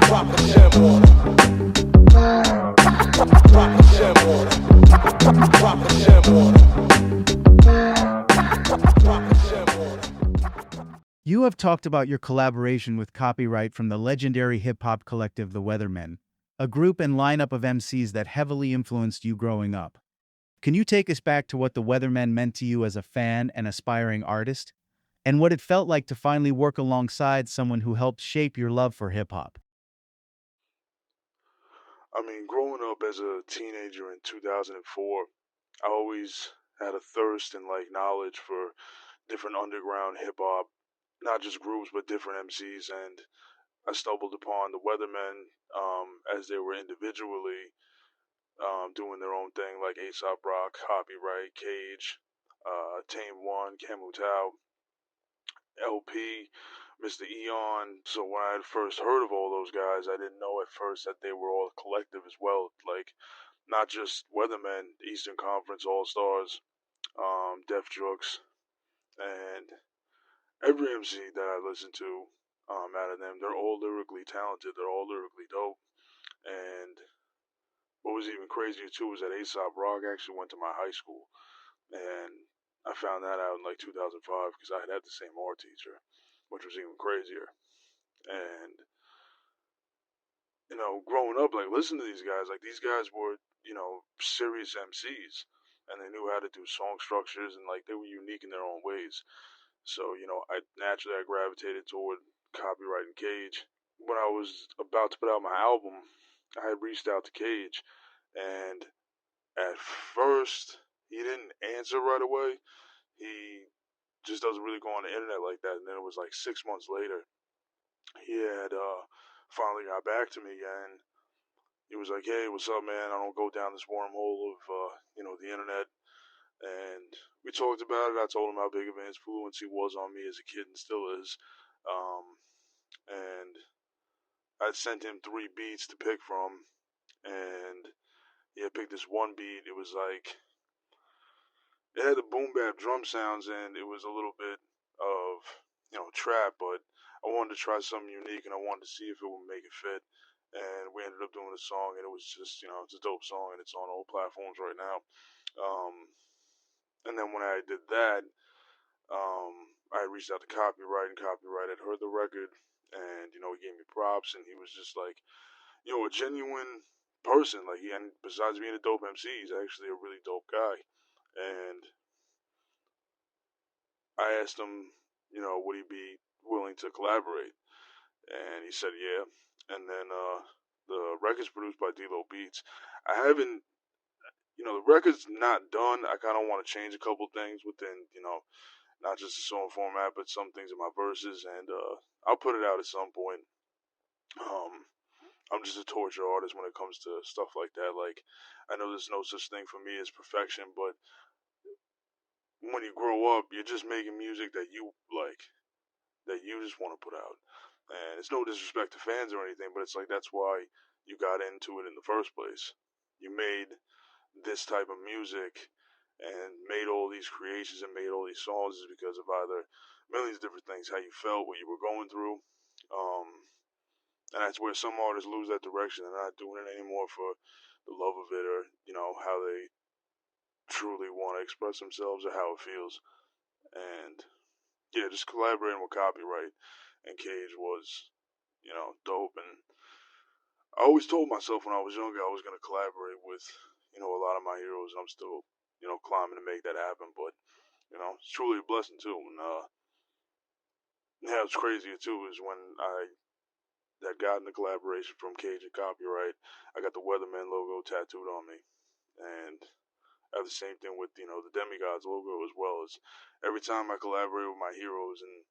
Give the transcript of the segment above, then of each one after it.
Drop a gem on it. Drop a gem on it. Drop a gem on it. Drop a gem on it. Drop a gem on it. You have talked about your collaboration with Copywrite from the legendary hip-hop collective The Weathermen, a group and lineup of MCs that heavily influenced you growing up. Can you take us back to what The Weathermen meant to you as a fan and aspiring artist, and what it felt like to finally work alongside someone who helped shape your love for hip-hop? I mean, growing up as a teenager in 2004, I always had a thirst and knowledge for different underground hip hop, not just groups but different MCs, and I stumbled upon the Weathermen as they were individually doing their own thing, like Aesop Rock, Copyright, Cage, Tame One, Camu Tao, LP, Mr. Eon. So when I had first heard of all those guys, I didn't know at first that they were all a collective as well. Like, not just Weathermen, Eastern Conference All Stars, Def Jux, and every MC that I listen to out of them, they're all lyrically talented. They're all lyrically dope. And what was even crazier too was that Aesop Rock actually went to my high school, and I found that out in 2005 because I had the same art teacher, which was even crazier. And growing up, listening to these guys were serious MCs, and they knew how to do song structures, and they were unique in their own ways. So I gravitated toward Copyright and Cage. When I was about to put out my album, I had reached out to Cage, and at first he didn't answer right away. He just doesn't really go on the internet like that. And then it was 6 months later, he had finally got back to me, and he was like, "Hey, what's up, man? I don't go down this wormhole of the internet." And we talked about it. I told him how big of an influence he was on me as a kid and still is. And I sent him 3 beats to pick from, and he had picked this one beat. It was it had the boom bap drum sounds, and it was a little bit of trap, but I wanted to try something unique, and I wanted to see if it would make it fit. And we ended up doing a song, and it was just it's a dope song, and it's on all platforms right now. And then when I did that, I reached out to Copyright, and Copyright had heard the record, and he gave me props, and he was just a genuine person. And besides being a dope MC, he's actually a really dope guy. And I asked him, would he be willing to collaborate? And he said, yeah. And then the record's produced by D-Lo Beats. I haven't, the record's not done. I kind of want to change a couple things within, not just the song format, but some things in my verses, and I'll put it out at some point. I'm just a torture artist when it comes to stuff like that. I know there's no such thing for me as perfection, but when you grow up, you're just making music that you like, that you just want to put out. And it's no disrespect to fans or anything, but it's that's why you got into it in the first place. You made this type of music and made all these creations and made all these songs is because of either millions of different things, how you felt, what you were going through. And that's where some artists lose that direction. They're not doing it anymore for the love of it, or how they truly want to express themselves or how it feels. And yeah, just collaborating with Copyright and Cage was dope. And I always told myself when I was younger I was going to collaborate with a lot of my heroes, and I'm still climbing to make that happen. But it's truly a blessing too. And what's crazier too is when I had gotten the collaboration from Cage and Copyright, I got the Weatherman logo tattooed on me, and I have the same thing with the Demigods logo as well. As every time I collaborate with my heroes and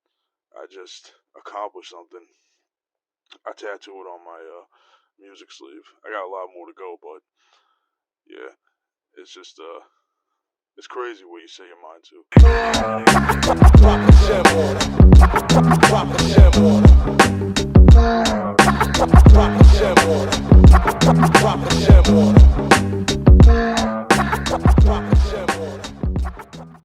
I just accomplish something, I tattoo it on my music sleeve. I got a lot more to go, but yeah, it's just it's crazy what you set your mind to. Drop a gem on it. Drop a gem on it. Drop a gem on it. Drop a gem on it.